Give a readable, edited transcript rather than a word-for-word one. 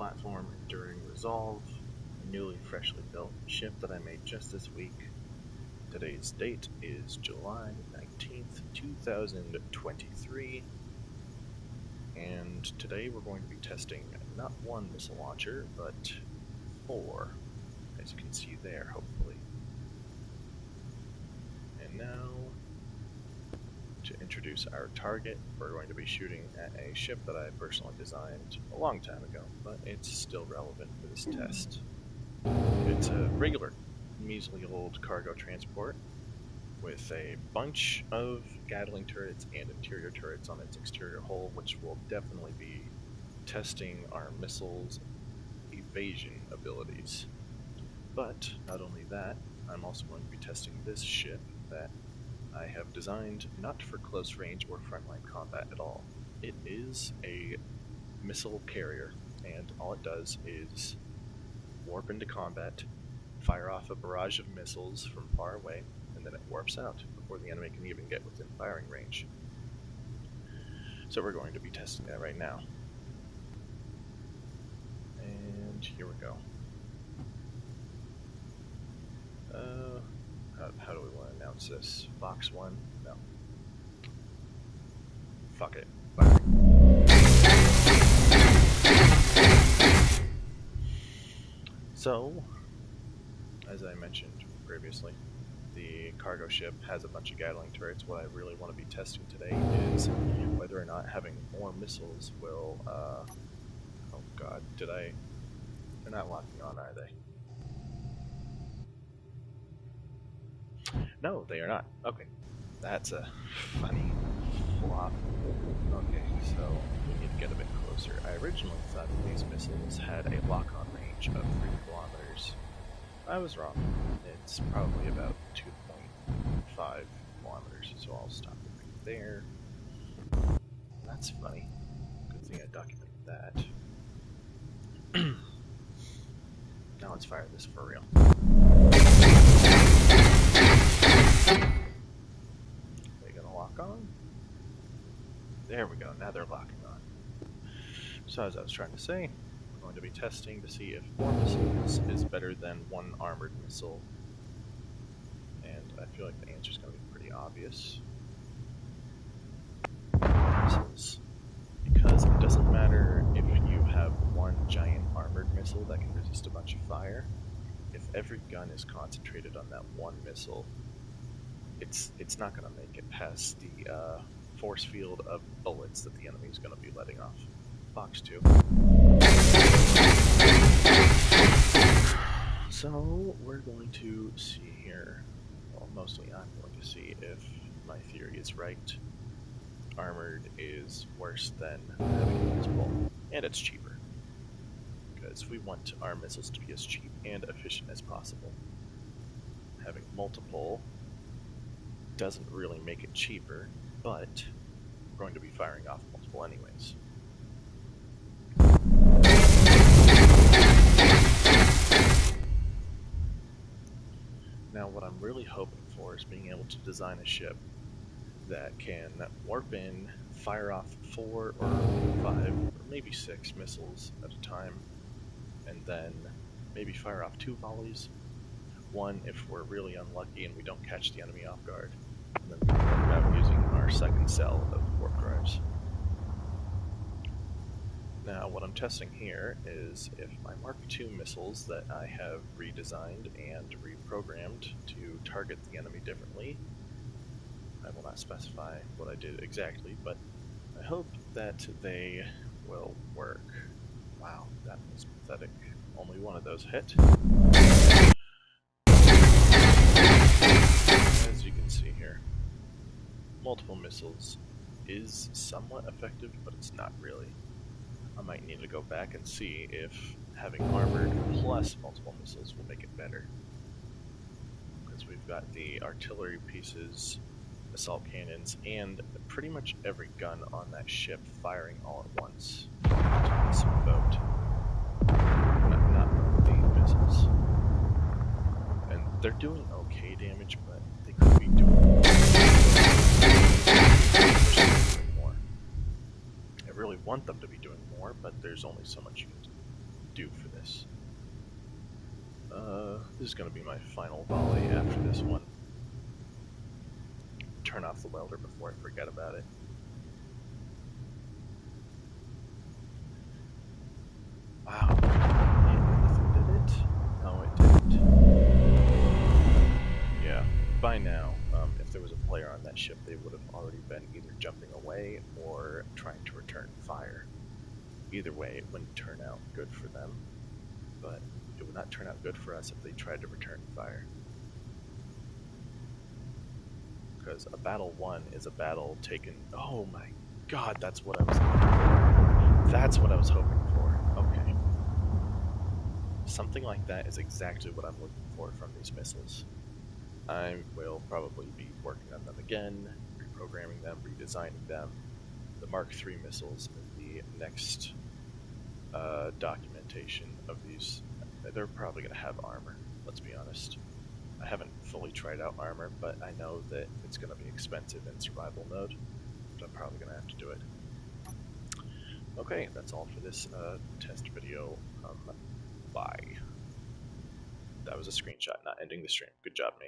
platform Enduring Resolve, a newly freshly built ship that I made just this week. Today's date is July 19th, 2023, and today we're going to be testing not one missile launcher, but four, as you can see there, hopefully. And now, to introduce our target, we're going to be shooting at a ship that I personally designed a long time ago, but it's still relevant for this test. It's a regular, measly old cargo transport with a bunch of Gatling turrets and interior turrets on its exterior hull, which will definitely be testing our missiles' evasion abilities. But not only that, I'm also going to be testing this ship that I have designed not for close range or frontline combat at all. It is a missile carrier, and all it does is warp into combat, fire off a barrage of missiles from far away, and then it warps out before the enemy can even get within firing range. So we're going to be testing that right now. And here we go. How do we want to announce this? Box 1? No. Fuck it. Fire. So, as I mentioned previously, the cargo ship has a bunch of Gatling turrets. What I really want to be testing today is whether or not having more missiles will, oh god, they're not locking on, are they? No, they are not. Okay, that's a funny flop. Okay, so we need to get a bit closer. I originally thought these missiles had a lock-on range of 3 kilometers. I was wrong. It's probably about 2.5 kilometers, so I'll stop it right there. That's funny. Good thing I documented that. Now let's fire this for real. Are they gonna lock on? There we go, now they're locking on. So as I was trying to say, we're going to be testing to see if 4 missiles is better than 1 armored missile. And I feel like the answer is going to be pretty obvious. Missiles. Because it doesn't matter if you have 1 giant armored missile that can resist a bunch of fire. If every gun is concentrated on that 1 missile, it's not going to make it past the force field of bullets that the enemy is going to be letting off. Box 2. So we're going to see here, well, mostly I'm going to see if my theory is right. Armored is worse than having multiple, and it's cheaper. Because we want our missiles to be as cheap and efficient as possible. Having multiple doesn't really make it cheaper, but we're going to be firing off multiple anyways. Now what I'm really hoping for is being able to design a ship that can warp in, fire off 4 or 5 or maybe 6 missiles at a time, and then maybe fire off 2 volleys. 1 if we're really unlucky and we don't catch the enemy off guard, and then we warp out using our second cell of warp drives. Now what I'm testing here is if my Mark II missiles that I have redesigned and reprogrammed to target the enemy differently. I will not specify what I did exactly, but I hope that they will work. Wow, that was pathetic. Only one of those hit. As you can see here, multiple missiles is somewhat effective, but it's not really. I might need to go back and see if having armored plus multiple missiles will make it better. Because we've got the artillery pieces, assault cannons, and pretty much every gun on that ship firing all at once to this boat. Not the missiles. And they're doing okay damage, but they could be doing more. I really want them to be doing more, but there's only so much you can do. do for this. This is going to be my final volley after this one. Turn off the welder before I forget about it. Wow. Did it? No, it didn't. Yeah, by now, if there was a player on that ship, they would have already been either jumping away or trying to return fire. Either way, it wouldn't turn out good for them, but it would not turn out good for us if they tried to return fire. Because a battle won is a battle taken. Oh my god, that's what I was hoping for. That's what I was hoping for. Okay. Something like that is exactly what I'm looking for from these missiles. I will probably be working on them again, reprogramming them, redesigning them. The Mark III missiles in the next documentation of these, they're probably going to have armor, let's be honest. I haven't fully tried out armor, but I know that it's going to be expensive in survival mode, but I'm probably going to have to do it. Okay, that's all for this test video. Bye. That was a screenshot, not ending the stream. Good job, me.